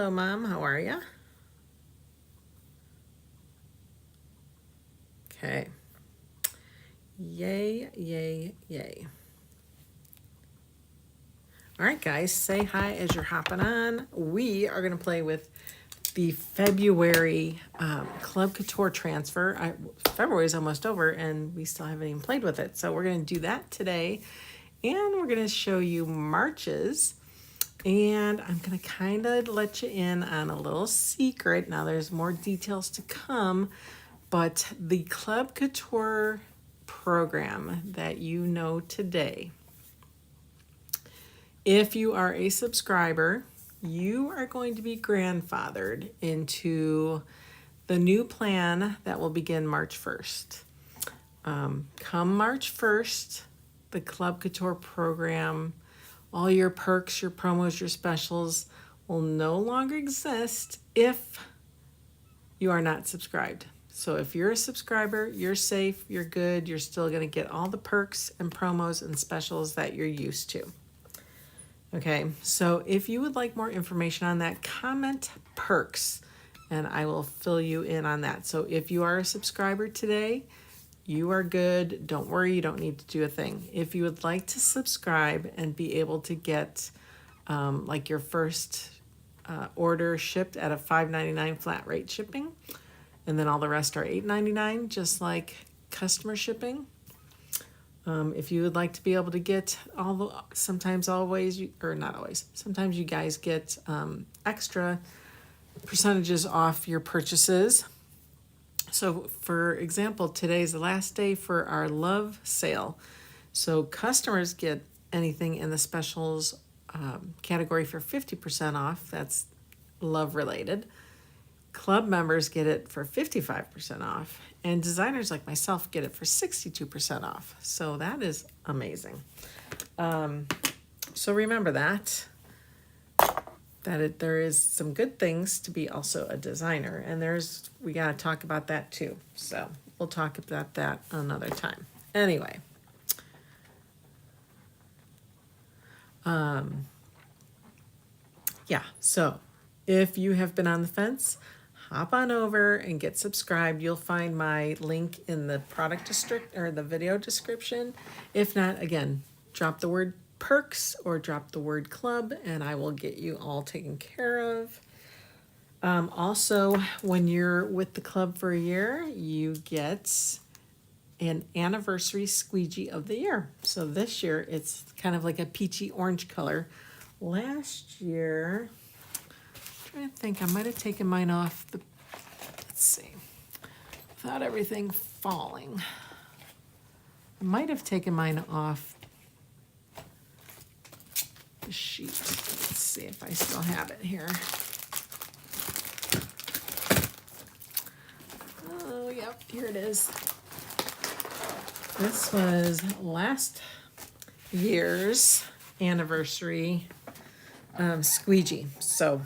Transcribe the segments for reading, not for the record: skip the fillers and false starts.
Hello, Mom. How are you? Okay. Yay, yay, yay. All right, guys, say hi as you're hopping on. We are going to play with the February Club Couture transfer. February is almost over, and we still haven't even played with it. So we're going to do that today, and we're going to show you March's. And I'm going to kind of let you in on a little secret. Now, there's more details to come, but the Club Couture program that you know today, if you are a subscriber, you are going to be grandfathered into the new plan that will begin March 1st. Come March 1st, the Club Couture program, all your perks, your promos, your specials will no longer exist if you are not subscribed. So if you're a subscriber, you're safe, you're good, you're still going to get all the perks and promos and specials that you're used to. Okay, so if you would like more information on that, comment perks and I will fill you in on that. So if you are a subscriber today, you are good. Don't worry, you don't need to do a thing. If you would like to subscribe and be able to get like your first order shipped at a $5.99 flat rate shipping, and then all the rest are $8.99, just like customer shipping. If you would like to be able to get sometimes you guys get extra percentages off your purchases. So for example, today's the last day for our love sale. So customers get anything in the specials category for 50% off. That's love related. Club members get it for 55% off, and designers like myself get it for 62% off. So that is amazing. So remember that there is some good things to be also a designer, and we got to talk about that too. So we'll talk about that another time. Anyway, yeah. So if you have been on the fence, hop on over and get subscribed. You'll find my link in the the video description. If not, again, drop the word perks or drop the word club and I will get you all taken care of. Also, when you're with the club for a year, you get an anniversary squeegee of the year. So this year it's kind of like a peachy orange color. Last year, I'm trying to think, I might have taken mine off let's see, without everything falling. I might have taken mine off the sheet. Let's see if I still have it here. Oh, yep, here it is. This was last year's anniversary squeegee. So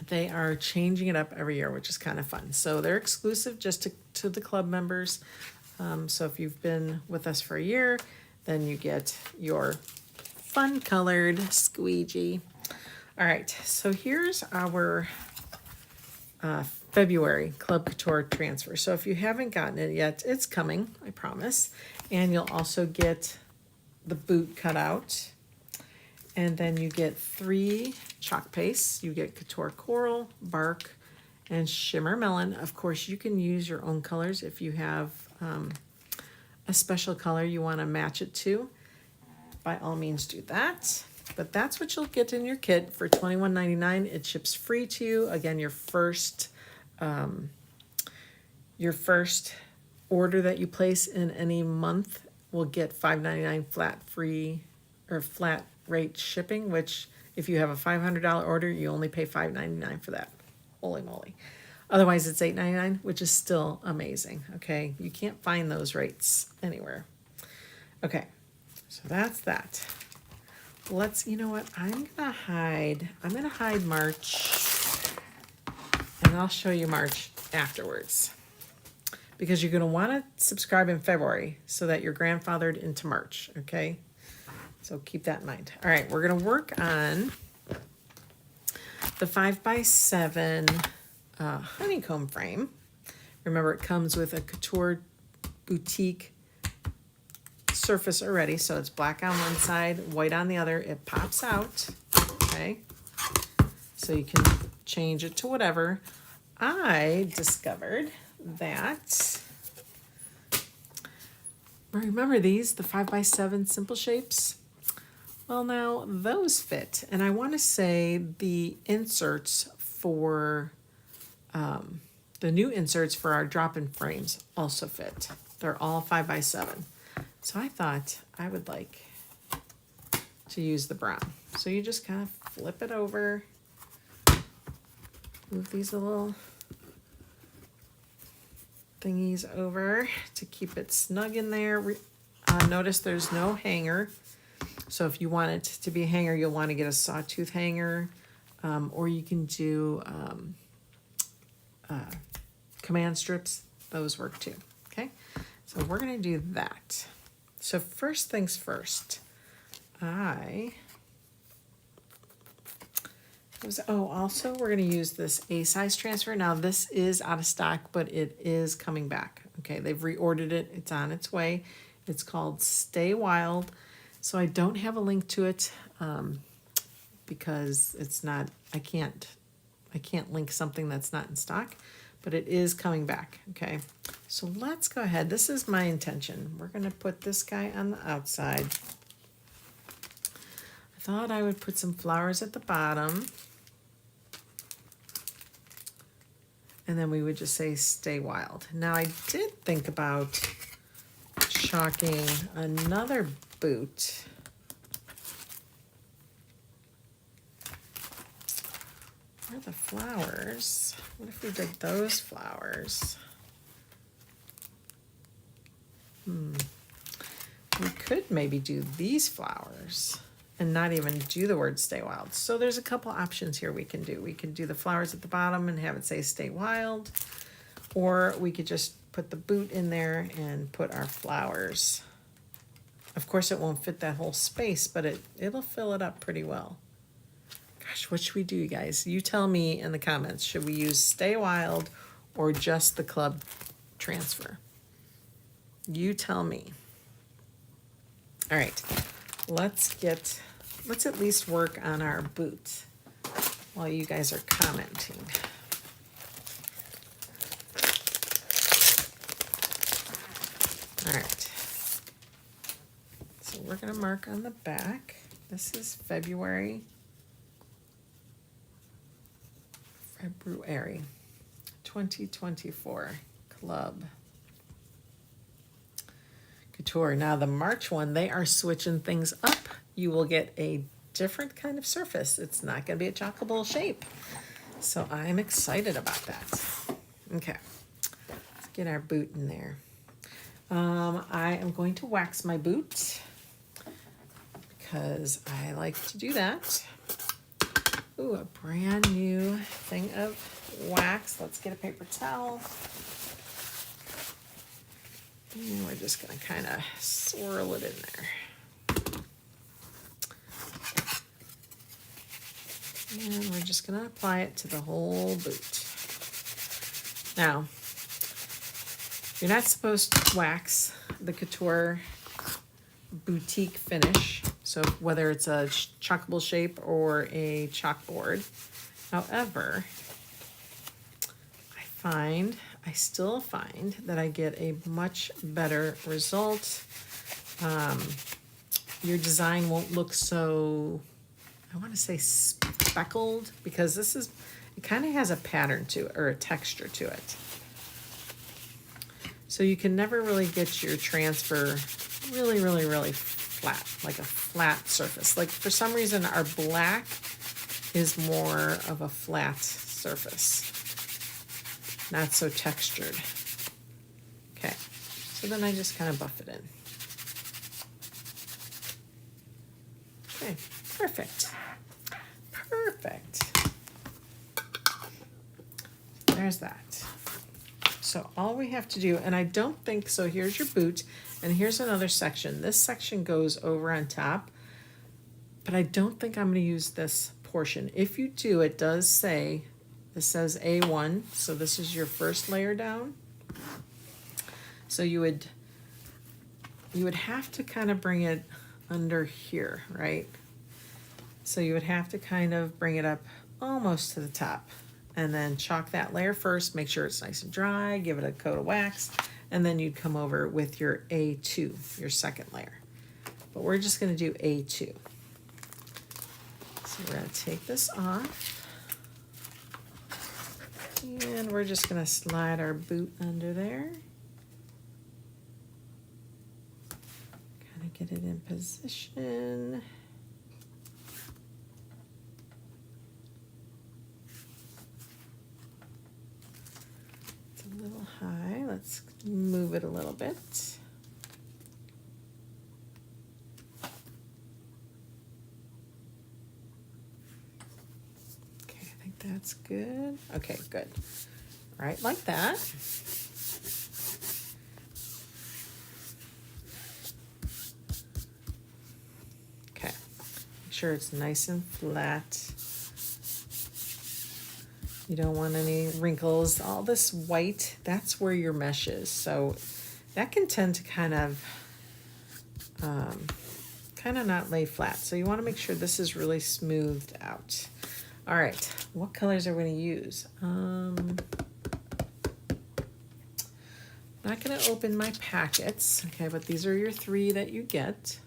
they are changing it up every year, which is kind of fun. So they're exclusive just to the club members. So if you've been with us for a year, then you get your fun colored squeegee. All right, so here's our February Club Couture transfer. So if you haven't gotten it yet, it's coming, I promise. And you'll also get the boot cut out. And then you get 3 chalk pastes. You get Couture Coral, Bark, and Shimmer Melon. Of course, you can use your own colors if you have a special color you want to match it to. By all means, do that. But that's what you'll get in your kit for $21.99. It ships free to you. Again, your first order that you place in any month will get $5.99 flat rate shipping, which if you have a $500 order, you only pay $5.99 for that. Holy moly. Otherwise, it's $8.99, which is still amazing. Okay, you can't find those rates anywhere. Okay, so that's that. You know what? I'm gonna hide March, and I'll show you March afterwards, because you're gonna want to subscribe in February so that you're grandfathered into March. Okay. So keep that in mind. All right, we're going to work on the 5x7 honeycomb frame. Remember, it comes with a Couture boutique surface already, so it's black on one side, white on the other. It pops out, okay? So you can change it to whatever. I discovered that, remember these, the 5x7 simple shapes? Well, now those fit, and I want to say the inserts for, the new inserts for our drop-in frames also fit. They're all 5x7. So I thought I would like to use the brown. So you just kind of flip it over, move these little thingies over to keep it snug in there. Notice there's no hanger. So if you want it to be a hanger, you'll want to get a sawtooth hanger, or you can do command strips. Those work too, okay? So we're gonna do that. So first things first, also we're gonna use this A size transfer. Now this is out of stock, but it is coming back. Okay, they've reordered it, it's on its way. It's called Stay Wild. So I don't have a link to it because it's not, I can't link something that's not in stock, but it is coming back, okay? So let's go ahead, this is my intention. We're gonna put this guy on the outside. I thought I would put some flowers at the bottom. And then we would just say Stay Wild. Now I did think about chalking another boot. Where are the flowers? What if we did those flowers? We could maybe do these flowers and not even do the word Stay Wild. So there's a couple options here we can do. We could do the flowers at the bottom and have it say Stay Wild, or we could just put the boot in there and put our flowers. Of course, it won't fit that whole space, but it'll fill it up pretty well. Gosh, what should we do, you guys? You tell me in the comments. Should we use Stay Wild or just the club transfer? You tell me. All right, let's at least work on our boot while you guys are commenting. All right. So we're gonna mark on the back. This is February 2024 Club Couture. Now the March one, they are switching things up. You will get a different kind of surface. It's not going to be a chockable shape. So I'm excited about that. Okay, let's get our boot in there. I am going to wax my boot because I like to do that. Ooh, a brand new thing of wax. Let's get a paper towel. And we're just gonna kind of swirl it in there. And we're just gonna apply it to the whole boot. Now, you're not supposed to wax the Couture boutique finish, so whether it's a chockable shape or a chalkboard. However, I still find that I get a much better result. Your design won't look so, I want to say speckled, because it kind of has a pattern to it, or a texture to it. So you can never really get your transfer really, really, really flat, like a flat surface. Like for some reason our black is more of a flat surface, not so textured. Okay, so then I just kind of buff it in. Okay, perfect. Perfect. There's that. So all we have to do, and I don't think, so here's your boot, and here's another section. This section goes over on top, but I don't think I'm going to use this portion. If you do, it does say, it says A1, so this is your first layer down. So you would have to kind of bring it under here, right? So you would have to kind of bring it up almost to the top, and then chalk that layer first, make sure it's nice and dry, give it a coat of wax, and then you'd come over with your A2, your second layer. But we're just gonna do A2. So we're gonna take this off, and we're just gonna slide our boot under there. Kind of get it in position. It's a little high. Let's move it a little bit. That's good. Okay, good. Right, like that. Okay, make sure it's nice and flat. You don't want any wrinkles. All this white, that's where your mesh is. So that can tend to kind of not lay flat. So you want to make sure this is really smoothed out. All right, what colors are we going to use? I'm not going to open my packets, okay, but these are your 3 that you get.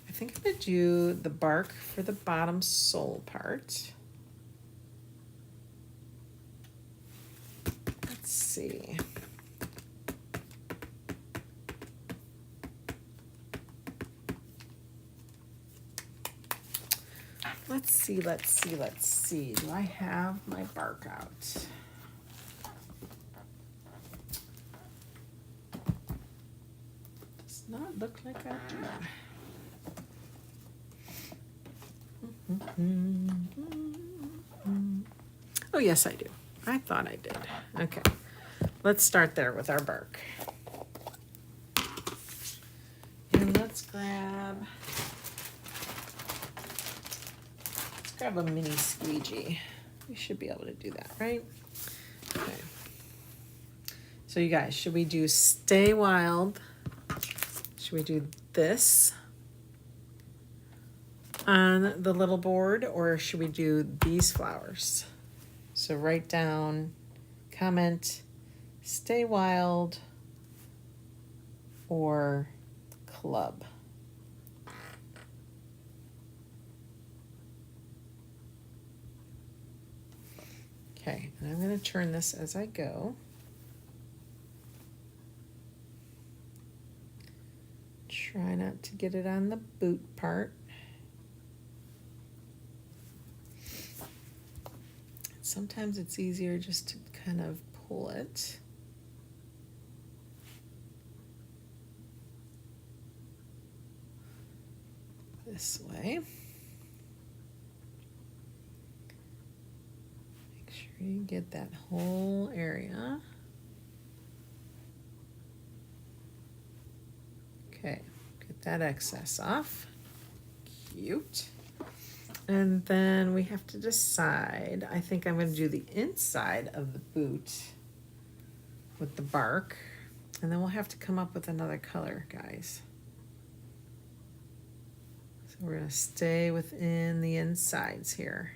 I think I'm going to do the bark for the bottom sole part. Let's see. Let's see. Do I have my bark out? Does not look like I do. Oh, yes, I do. I thought I did. Okay. Let's start there with our bark. And let's grab a mini squeegee. We should be able to do that, right? Okay. So you guys, should we do Stay Wild? Should we do this on the little board, or should we do these flowers? So write down, comment, Stay Wild or Club. Okay, and I'm going to turn this as I go. Try not to get it on the boot part. Sometimes it's easier just to kind of pull it. This way. Make sure you get that whole area. Okay, get that excess off. Cute. And then we have to decide. I think I'm going to do the inside of the boot with the bark. And then we'll have to come up with another color, guys. So we're going to stay within the insides here.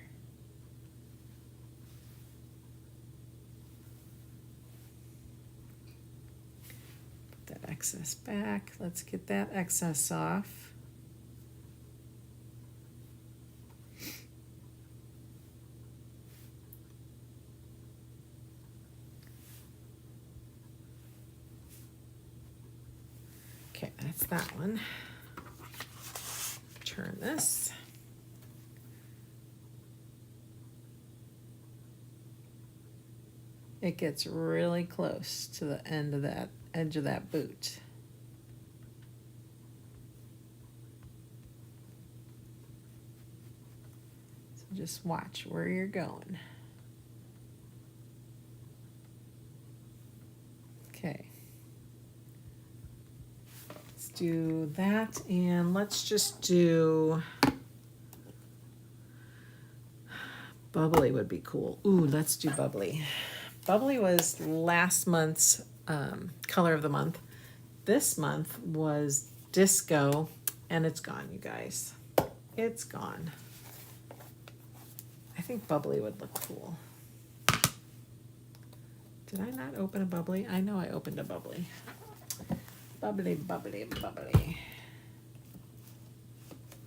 Put that excess back. Let's get that excess off. Okay, that's that one. Turn this. It gets really close to the end of that edge of that boot. So just watch where you're going. Okay. Do that, and let's just do Bubbly would be cool. Ooh, let's do bubbly. Bubbly was last month's color of the month. This month was disco, and it's gone, you guys. It's gone. I think bubbly would look cool. Did I not open a bubbly? I know I opened a bubbly. Bubbly, bubbly, bubbly.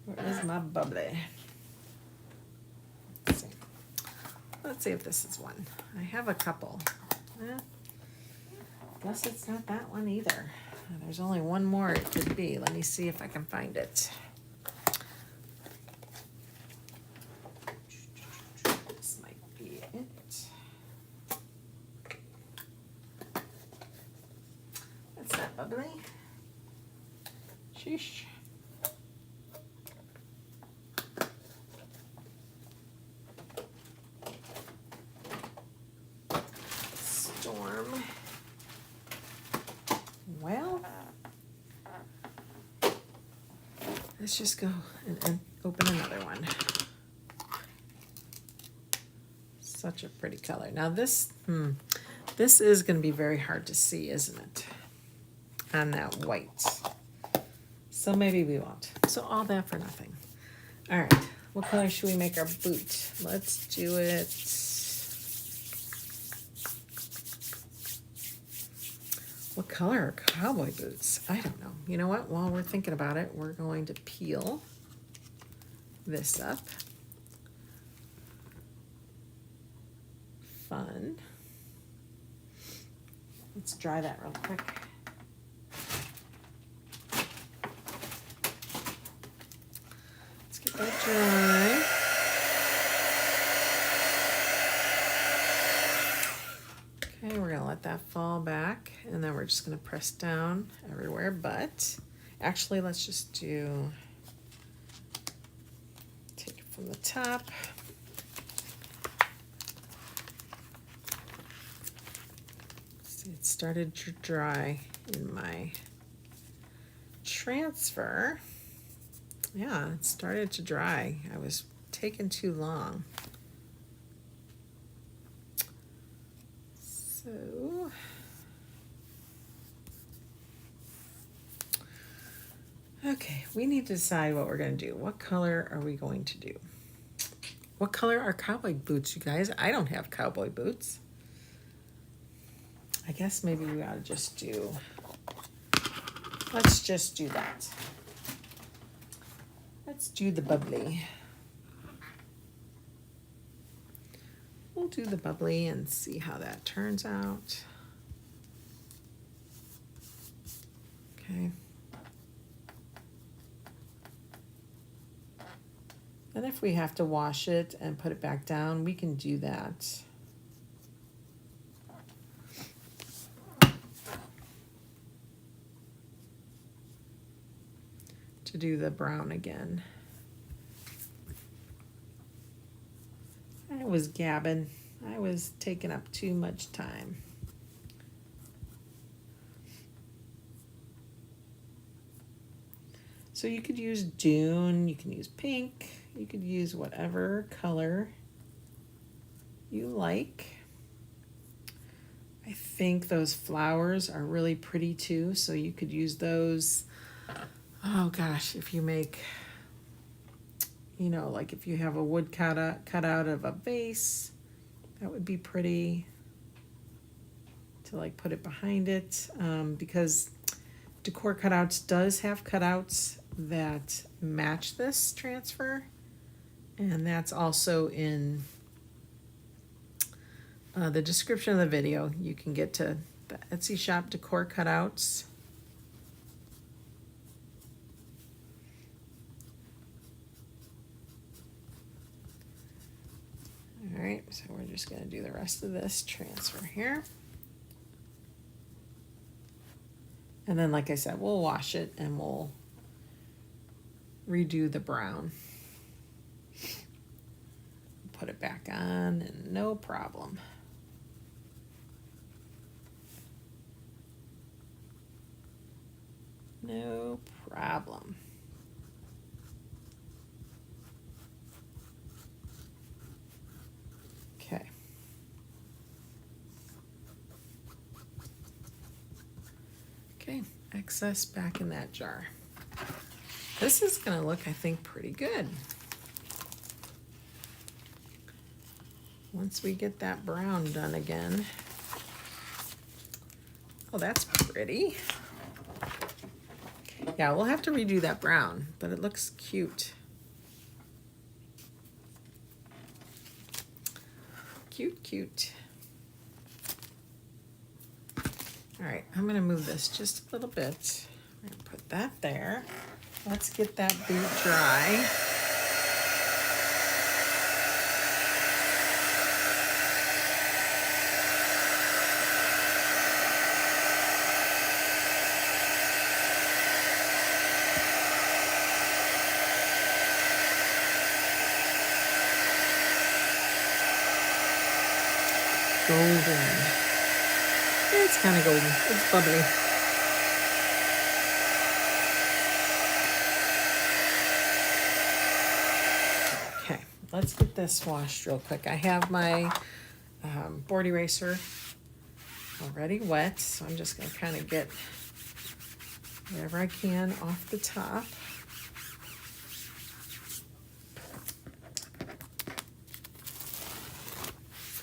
Where is my bubbly? Let's see. Let's see if this is one. I have a couple. Guess it's not that one either. There's only one more it could be. Let me see if I can find it. This might be it. That's that bubbly. Sheesh. Storm. Well, let's just go and open another one. Such a pretty color. Now this is going to be very hard to see, isn't it? On that white. So maybe we won't. So all that for nothing. All right. What color should we make our boot? Let's do it. What color are cowboy boots? I don't know. You know what? While we're thinking about it, we're going to peel this up. Fun. Let's dry that real quick. Let's get that dry. Okay, we're going to let that fall back, and then we're just going to press down everywhere, but actually let's just take it from the top. See, it started to dry in my transfer. Yeah, it started to dry. I was taking too long. So, okay, we need to decide what we're going to do. What color are we going to do? What color are cowboy boots, you guys? I don't have cowboy boots. I guess maybe we ought to just do, let's just do that. Let's do the bubbly. We'll do the bubbly and see how that turns out. Okay. And if we have to wash it and put it back down, we can do that. To do the brown again. I was gabbing. I was taking up too much time. So you could use Dune, you can use pink, you could use whatever color you like. I think those flowers are really pretty too, so you could use those. Oh gosh, if you make, you know, like if you have a wood cutout of a vase, that would be pretty to like put it behind it, because Decor Cutouts does have cutouts that match this transfer, and that's also in the description of the video. You can get to the Etsy shop Decor Cutouts. All right, so we're just going to do the rest of this transfer here. And then, like I said, we'll wash it and we'll redo the brown. Put it back on and no problem. No problem. Okay, excess back in that jar. This is gonna look, I think, pretty good. Once we get that brown done again. Oh, that's pretty. Yeah, we'll have to redo that brown, but it looks cute. Cute, cute. All right, I'm gonna move this just a little bit. I'm gonna put that there. Let's get that boot dry. Golden. It's kind of golden. It's bubbly. Okay, let's get this washed real quick. I have my board eraser already wet, so I'm just going to kind of get whatever I can off the top.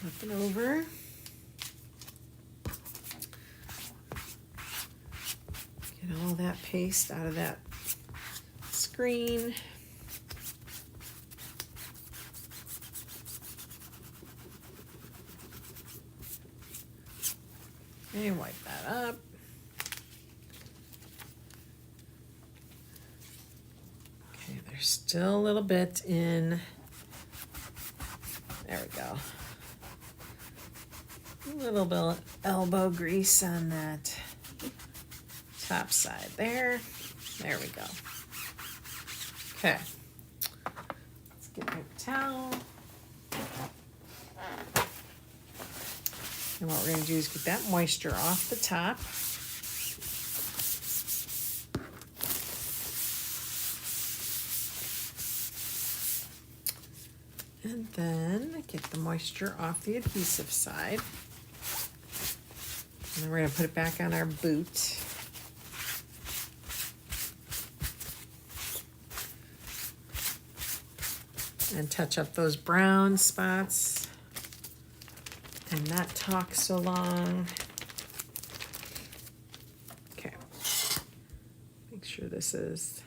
Flip it over. Get all that paste out of that screen. And wipe that up. Okay, there's still a little bit in. There we go. A little bit of elbow grease on that top side there. There we go. Okay. Let's get my towel. And what we're going to do is get that moisture off the top. And then get the moisture off the adhesive side. And then we're going to put it back on our boot. And touch up those brown spots. And not talk so long. Okay. Make sure this is,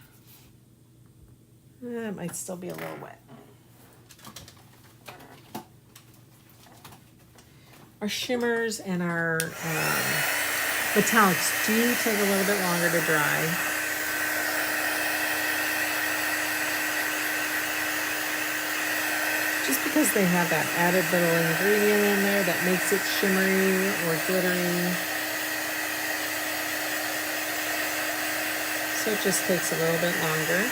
it might still be a little wet. Our shimmers and our metallics do take a little bit longer to dry. Just because they have that added little ingredient in there that makes it shimmery or glittery. So it just takes a little bit longer.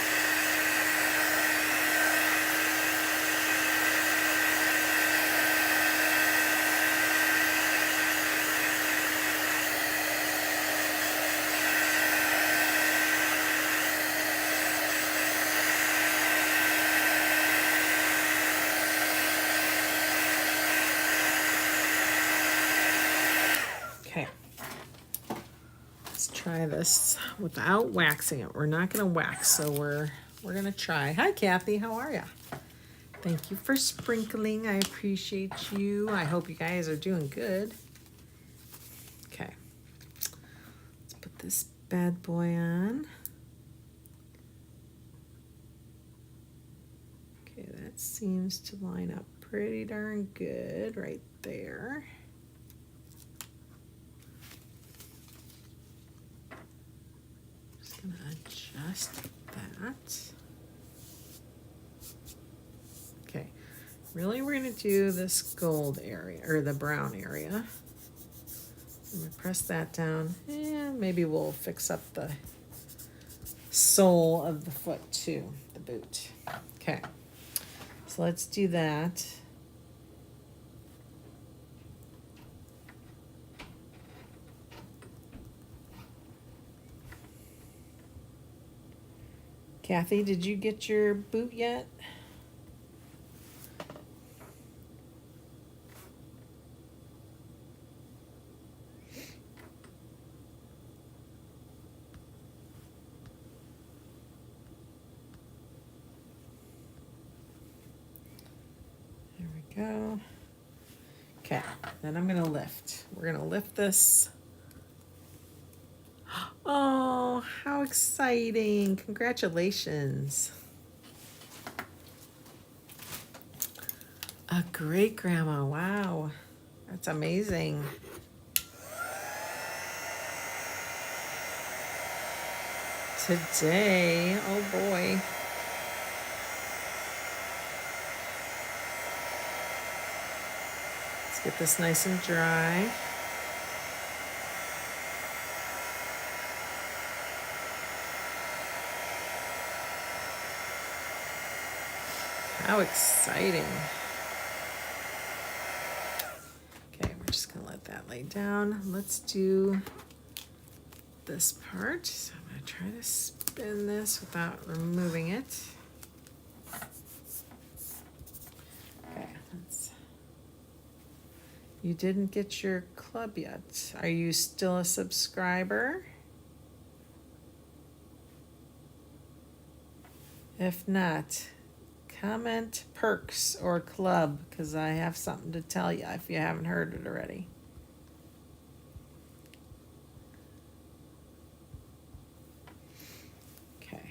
Okay, let's try this without waxing it. We're not going to wax, so we're going to try. Hi, Kathy. How are you? Thank you for sprinkling. I appreciate you. I hope you guys are doing good. Okay, let's put this bad boy on. Okay, that seems to line up pretty darn good right there. Adjust that. Okay, really we're going to do this gold area, or the brown area. I'm going to press that down, and maybe we'll fix up the sole of the foot too, the boot. Okay, so let's do that. Kathy, did you get your boot yet? go. Okay, then I'm gonna lift. We're gonna lift this. Oh, how exciting. Congratulations. A great grandma, wow. That's amazing. Today, oh boy. Let's get this nice and dry. How exciting. Okay, we're just gonna let that lay down. Let's do this part. So I'm gonna try to spin this without removing it. Okay, you didn't get your club yet. Are you still a subscriber? If not, comment perks or club, because I have something to tell you if you haven't heard it already. Okay.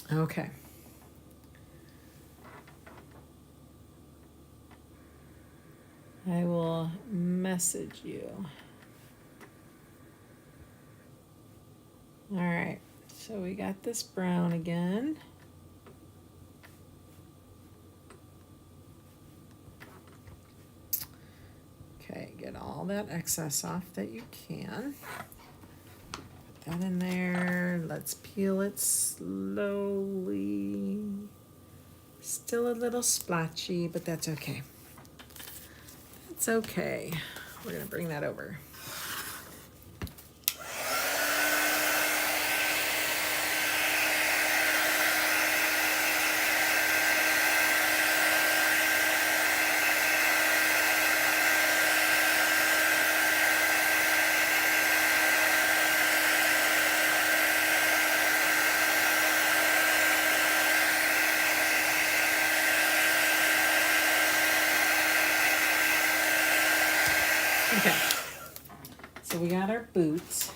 Okay. I will message you. All right, so we got this brown again. Okay, get all that excess off that you can. Put that in there. Let's peel it slowly. Still a little splotchy, but that's okay. It's okay. We're gonna bring that over. Okay, so we got our boots.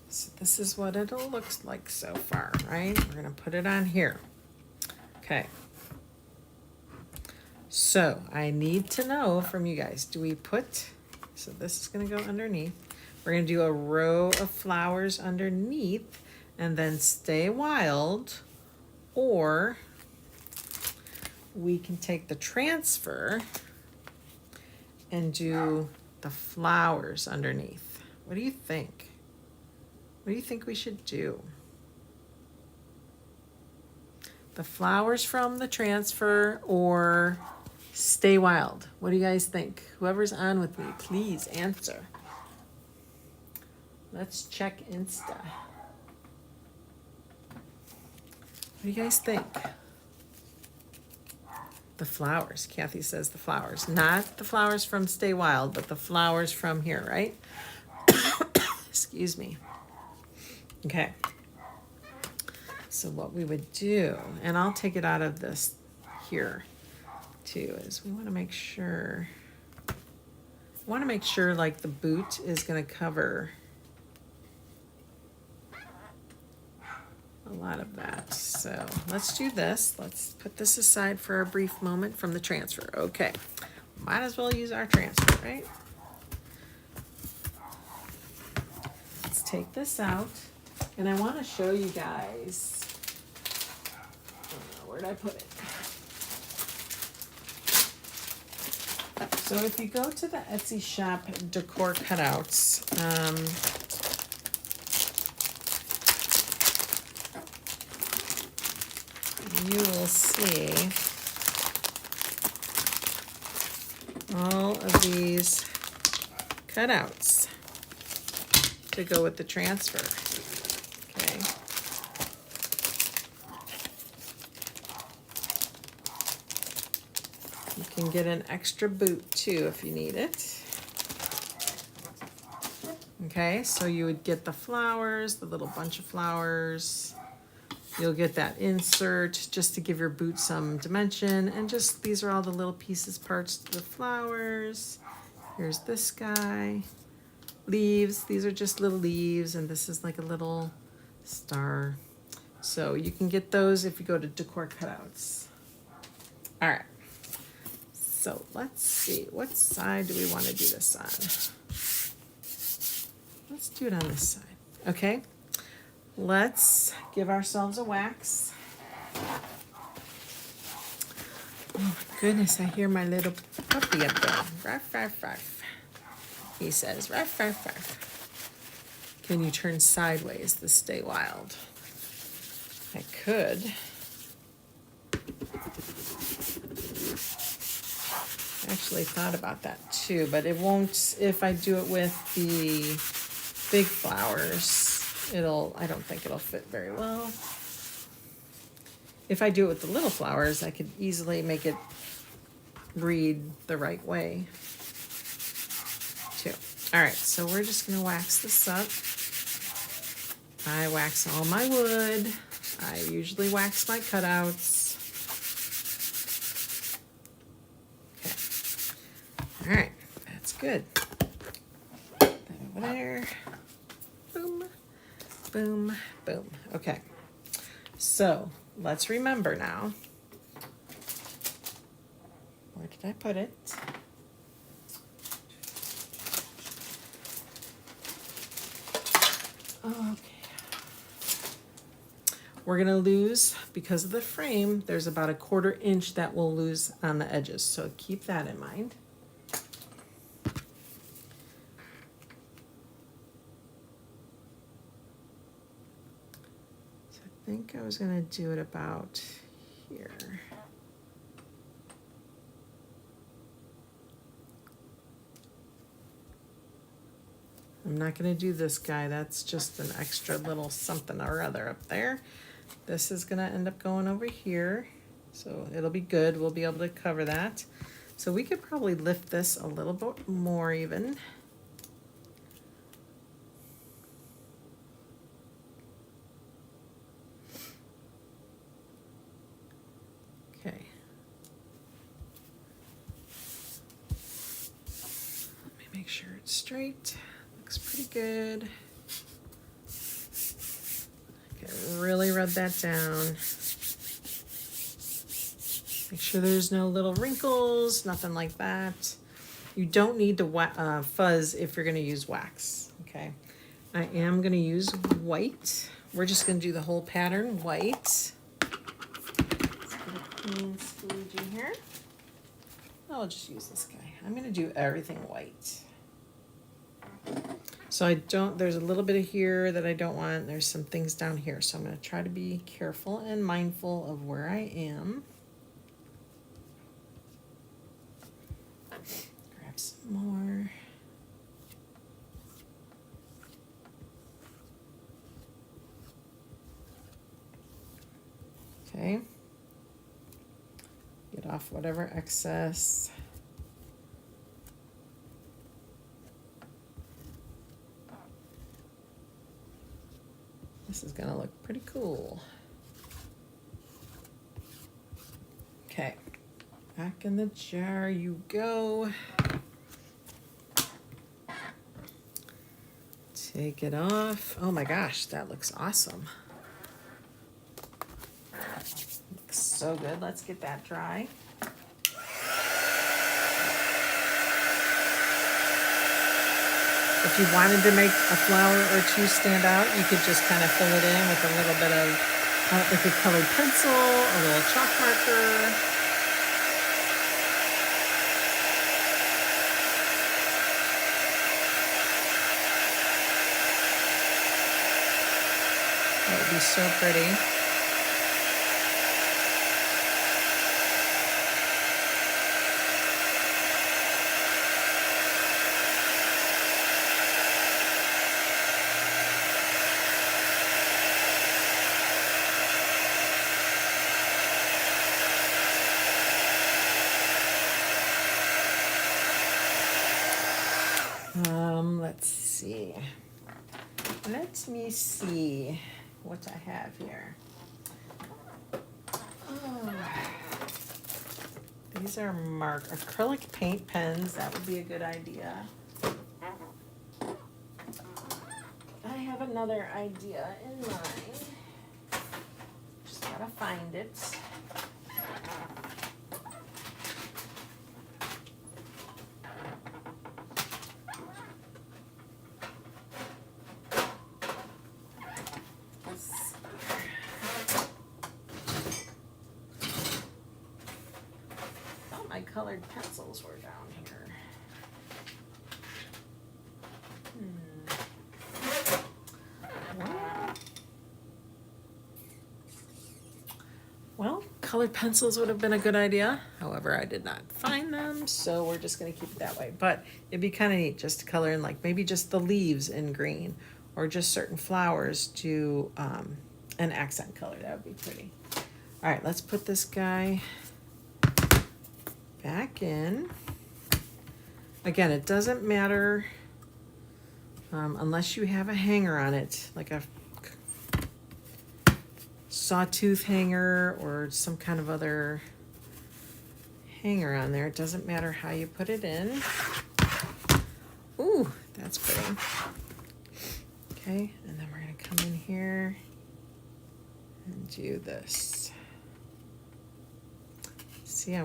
So this is what it'll look like so far, right? We're gonna put it on here. Okay. So I need to know from you guys, do we put, so this is gonna go underneath. We're gonna do a row of flowers underneath and then stay wild, or we can take the transfer and do the flowers underneath. What do you think? What do you think we should do? The flowers from the transfer or stay wild? What do you guys think? Whoever's on with me, please answer. Let's check Insta. What do you guys think? The flowers. Kathy says the flowers. Not the flowers from Stay Wild, but the flowers from here, right? Excuse me. Okay. So what we would do, and I'll take it out of this here too, is we want to make sure, like the boot is going to cover a lot of that. So let's do this. Let's put this aside for a brief moment from the transfer. Okay, might as well use our transfer, right? Let's take this out, and I want to show you guys, where'd I put it? So if you go to the Etsy shop, Decor Cutouts, you will see all of these cutouts. to go with the transfer. Okay. You can get an extra boot too if you need it. Okay, so you would get the flowers, the little bunch of flowers. You'll get that insert just to give your boot some dimension. And just, these are all the little pieces, parts to the flowers. Here's this guy. Leaves, these are just little leaves, and this is like a little star. So you can get those if you go to Decor Cutouts. All right, so let's see, what side do we want to do this on? Let's do it on this side, okay? Let's give ourselves a wax. Oh my goodness, I hear my little puppy up there. Ruff, ruff, ruff. He says, ruff, ruff, ruff. Can you turn sideways to stay wild? I could. I actually thought about that too, but it won't, if I do it with the big flowers, I don't think it'll fit very well. If I do it with the little flowers, I could easily make it read the right way too. All right, so we're just gonna wax this up. I wax all my wood. I usually wax my cutouts. Okay. All right, that's good. That over there. Boom, boom, boom. Okay, so let's remember now. Where did I put it? Okay. We're gonna lose, because of the frame, there's about a 1/4 inch that we'll lose on the edges, so keep that in mind. So I think I was gonna do it about here. I'm not gonna do this guy, that's just an extra little something or other up there. This is gonna end up going over here, so it'll be good, we'll be able to cover that. So we could probably lift this a little bit more even. Okay. Let me make sure it's straight. Looks pretty good. Okay, really rub that down. Make sure there's no little wrinkles, nothing like that. You don't need to fuzz if you're gonna use wax, okay? I am gonna use white. We're just gonna do the whole pattern white. Let's get a clean squeegee here. I'll just use this guy. I'm gonna do everything white. So there's a little bit of here that I don't want. There's some things down here. So I'm gonna try to be careful and mindful of where I am. Grab some more. Okay. Get off whatever excess. This is gonna look pretty cool. Okay, back in the jar you go. Take it off. Oh my gosh, that looks awesome. Looks so good. Let's get that dry. If you wanted to make a flower or two stand out, you could just kind of fill it in with a little bit of like a colored pencil, a little chalk marker. That would be so pretty. let's see. Let me see what I have here. Oh. These are acrylic paint pens. That would be a good idea. I have another idea in mind. Just gotta find it. Colored pencils were down here. Well, colored pencils would have been a good idea. However, I did not find them, so we're just going to keep it that way. But it'd be kind of neat just to color in, like maybe just the leaves in green, or just certain flowers to an accent color. That would be pretty. All right, let's put this guy back in. Again, it doesn't matter unless you have a hanger on it, like a sawtooth hanger or some kind of other hanger on there. It doesn't matter how you put it in. Ooh, that's pretty. Okay, and then we're gonna come in here and do this. See, I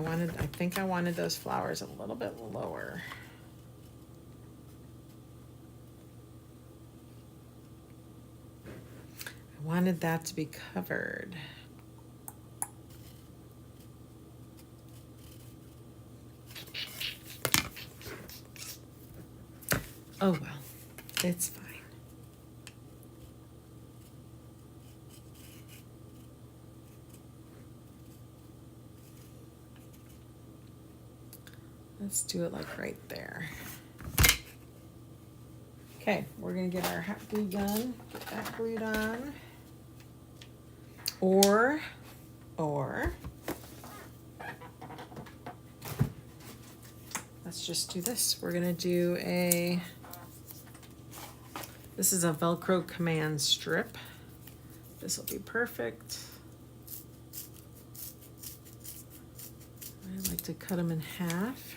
think I wanted those flowers a little bit lower. I wanted that to be covered. Oh well, it's fine. Let's do it like right there. Okay, we're gonna get our hot glue gun, get that glued on. Or, let's just do this. We're gonna do this is a Velcro command strip. This will be perfect. I like to cut them in half.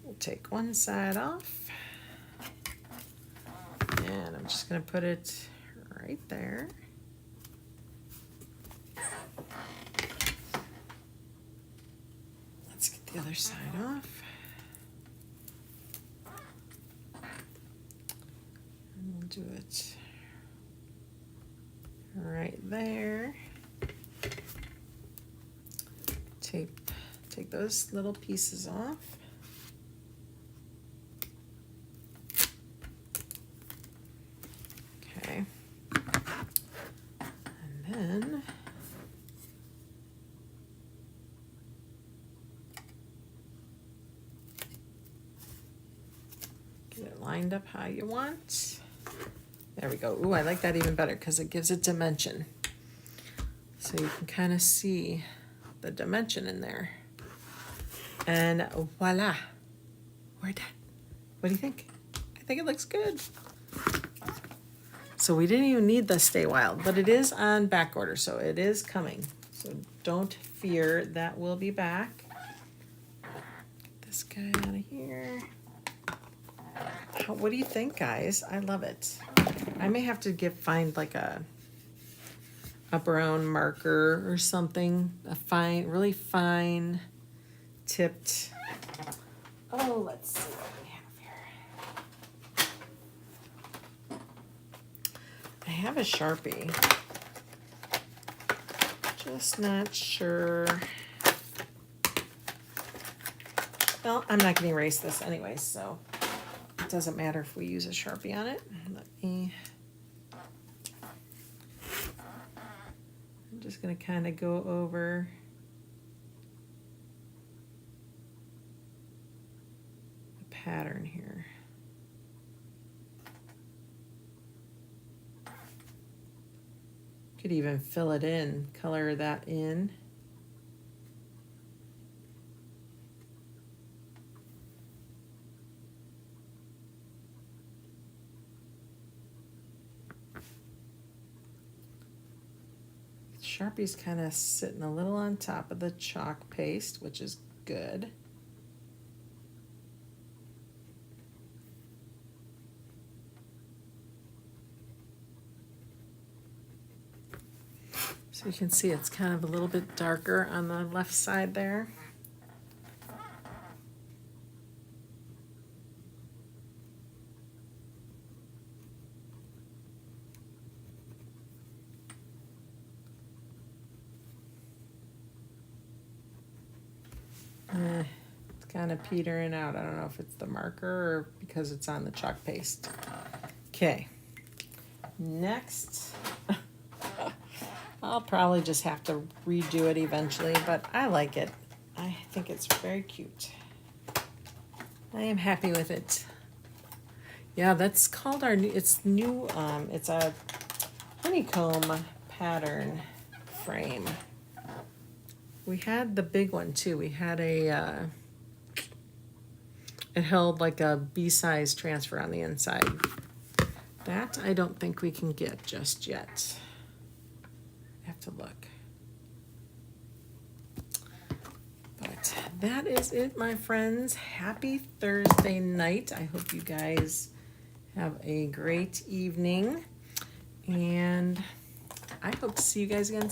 We'll take one side off. And I'm just going to put it right there. Let's get the other side off. And we'll do it right there. Take those little pieces off. Okay. And then get it lined up how you want. There we go. Ooh, I like that even better because it gives it dimension. So you can kind of see the dimension in there. And voila. We're done. What do you think? I think it looks good. So we didn't even need the Stay Wild, but it is on back order, so it is coming. So don't fear, that will be back. Get this guy out of here. What do you think, guys? I love it. I may have to find like a brown marker or something, really fine tipped. Oh, let's see what we have here. I have a Sharpie. Just not sure. Well, I'm not going to erase this anyway, so it doesn't matter if we use a Sharpie on it. I'm just going to kind of go over the pattern here. Could even fill it in, color that in. Sharpie's kind of sitting a little on top of the chalk paste, which is good. So you can see it's kind of a little bit darker on the left side there. It's kind of petering out. I don't know if it's the marker or because it's on the chalk paste. Okay. Next, I'll probably just have to redo it eventually, but I like it. I think it's very cute. I am happy with it. Yeah, that's called our new, it's a honeycomb pattern frame. We had the big one too. We had it held like a B-size transfer on the inside. That I don't think we can get just yet. I have to look. But that is it, my friends. Happy Thursday night. I hope you guys have a great evening. And I hope to see you guys again